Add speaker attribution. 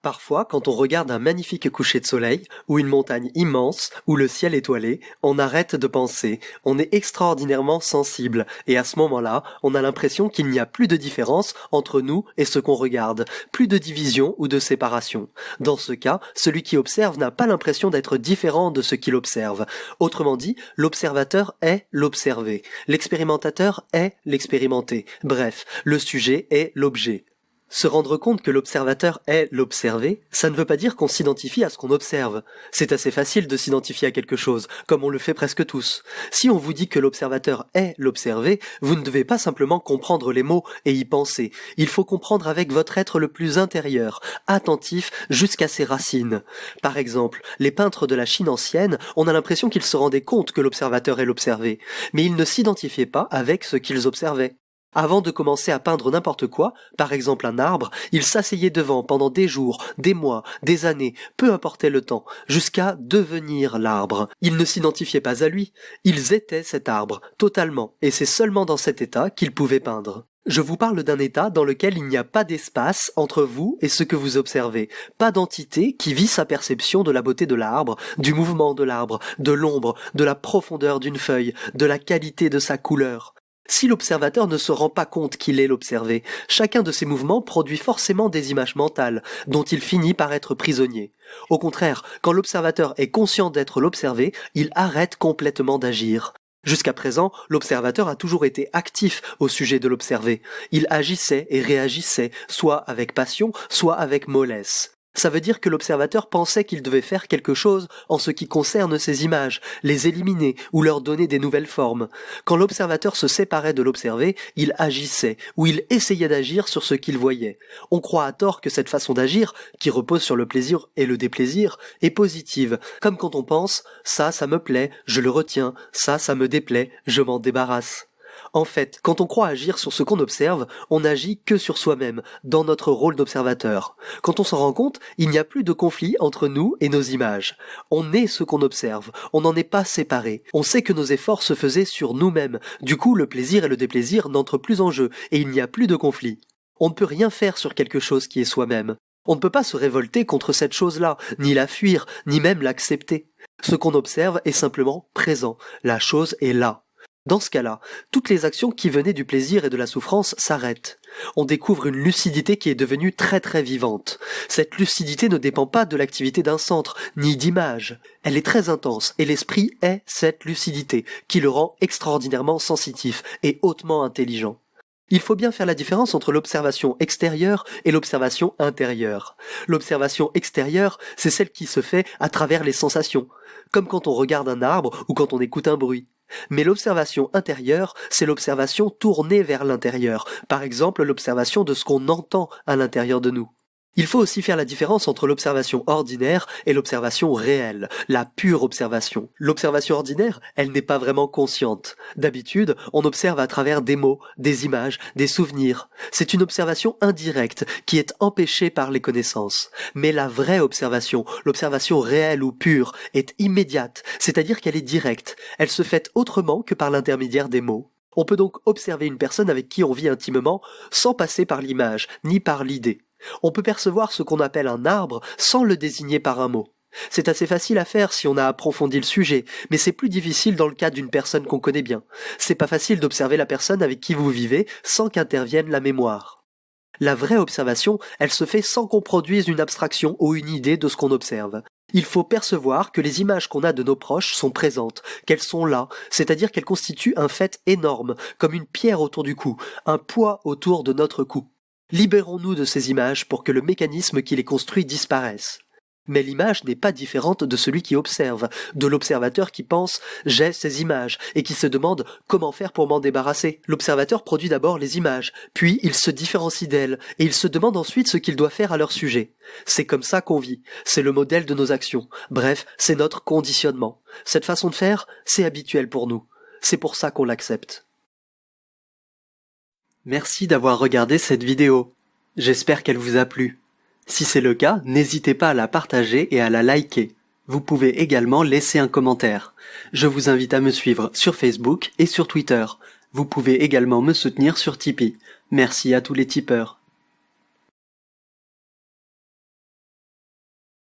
Speaker 1: Parfois, quand on regarde un magnifique coucher de soleil, ou une montagne immense, ou le ciel étoilé, on arrête de penser, on est extraordinairement sensible, et à ce moment-là, on a l'impression qu'il n'y a plus de différence entre nous et ce qu'on regarde, plus de division ou de séparation. Dans ce cas, celui qui observe n'a pas l'impression d'être différent de ce qu'il observe. Autrement dit, l'observateur est l'observé, l'expérimentateur est l'expérimenté, bref, le sujet est l'objet. Se rendre compte que l'observateur est l'observé, ça ne veut pas dire qu'on s'identifie à ce qu'on observe. C'est assez facile de s'identifier à quelque chose, comme on le fait presque tous. Si on vous dit que l'observateur est l'observé, vous ne devez pas simplement comprendre les mots et y penser. Il faut comprendre avec votre être le plus intérieur, attentif jusqu'à ses racines. Par exemple, les peintres de la Chine ancienne, on a l'impression qu'ils se rendaient compte que l'observateur est l'observé, mais ils ne s'identifiaient pas avec ce qu'ils observaient. Avant de commencer à peindre n'importe quoi, par exemple un arbre, ils s'asseyaient devant pendant des jours, des mois, des années, peu importait le temps, jusqu'à devenir l'arbre. Ils ne s'identifiaient pas à lui, ils étaient cet arbre, totalement, et c'est seulement dans cet état qu'ils pouvaient peindre. Je vous parle d'un état dans lequel il n'y a pas d'espace entre vous et ce que vous observez, pas d'entité qui vit sa perception de la beauté de l'arbre, du mouvement de l'arbre, de l'ombre, de la profondeur d'une feuille, de la qualité de sa couleur. Si l'observateur ne se rend pas compte qu'il est l'observé, chacun de ses mouvements produit forcément des images mentales, dont il finit par être prisonnier. Au contraire, quand l'observateur est conscient d'être l'observé, il arrête complètement d'agir. Jusqu'à présent, l'observateur a toujours été actif au sujet de l'observé. Il agissait et réagissait, soit avec passion, soit avec mollesse. Ça veut dire que l'observateur pensait qu'il devait faire quelque chose en ce qui concerne ces images, les éliminer ou leur donner des nouvelles formes. Quand l'observateur se séparait de l'observé, il agissait ou il essayait d'agir sur ce qu'il voyait. On croit à tort que cette façon d'agir, qui repose sur le plaisir et le déplaisir, est positive, comme quand on pense « ça me plaît, je le retiens, ça me déplaît, je m'en débarrasse ». En fait, quand on croit agir sur ce qu'on observe, on n'agit que sur soi-même, dans notre rôle d'observateur. Quand on s'en rend compte, il n'y a plus de conflit entre nous et nos images. On est ce qu'on observe, on n'en est pas séparé. On sait que nos efforts se faisaient sur nous-mêmes. Du coup, le plaisir et le déplaisir n'entrent plus en jeu, et il n'y a plus de conflit. On ne peut rien faire sur quelque chose qui est soi-même. On ne peut pas se révolter contre cette chose-là, ni la fuir, ni même l'accepter. Ce qu'on observe est simplement présent. La chose est là. Dans ce cas-là, toutes les actions qui venaient du plaisir et de la souffrance s'arrêtent. On découvre une lucidité qui est devenue très très vivante. Cette lucidité ne dépend pas de l'activité d'un centre, ni d'image. Elle est très intense, et l'esprit est cette lucidité, qui le rend extraordinairement sensitif et hautement intelligent. Il faut bien faire la différence entre l'observation extérieure et l'observation intérieure. L'observation extérieure, c'est celle qui se fait à travers les sensations, comme quand on regarde un arbre ou quand on écoute un bruit. Mais l'observation intérieure, c'est l'observation tournée vers l'intérieur, par exemple l'observation de ce qu'on entend à l'intérieur de nous. Il faut aussi faire la différence entre l'observation ordinaire et l'observation réelle, la pure observation. L'observation ordinaire, elle n'est pas vraiment consciente. D'habitude, on observe à travers des mots, des images, des souvenirs. C'est une observation indirecte qui est empêchée par les connaissances. Mais la vraie observation, l'observation réelle ou pure, est immédiate, c'est-à-dire qu'elle est directe. Elle se fait autrement que par l'intermédiaire des mots. On peut donc observer une personne avec qui on vit intimement sans passer par l'image, ni par l'idée. On peut percevoir ce qu'on appelle un arbre sans le désigner par un mot. C'est assez facile à faire si on a approfondi le sujet, mais c'est plus difficile dans le cas d'une personne qu'on connaît bien. C'est pas facile d'observer la personne avec qui vous vivez sans qu'intervienne la mémoire. La vraie observation, elle se fait sans qu'on produise une abstraction ou une idée de ce qu'on observe. Il faut percevoir que les images qu'on a de nos proches sont présentes, qu'elles sont là, c'est-à-dire qu'elles constituent un fait énorme, comme une pierre autour du cou, un poids autour de notre cou. Libérons-nous de ces images pour que le mécanisme qui les construit disparaisse. Mais l'image n'est pas différente de celui qui observe, de l'observateur qui pense « j'ai ces images » et qui se demande « comment faire pour m'en débarrasser ». L'observateur produit d'abord les images, puis il se différencie d'elles, et il se demande ensuite ce qu'il doit faire à leur sujet. C'est comme ça qu'on vit, c'est le modèle de nos actions, bref, c'est notre conditionnement. Cette façon de faire, c'est habituel pour nous, c'est pour ça qu'on l'accepte. Merci d'avoir regardé cette vidéo. J'espère qu'elle vous a plu. Si c'est le cas, n'hésitez pas à la partager et à la liker. Vous pouvez également laisser un commentaire. Je vous invite à me suivre sur Facebook et sur Twitter. Vous pouvez également me soutenir sur Tipeee. Merci à tous les tipeurs.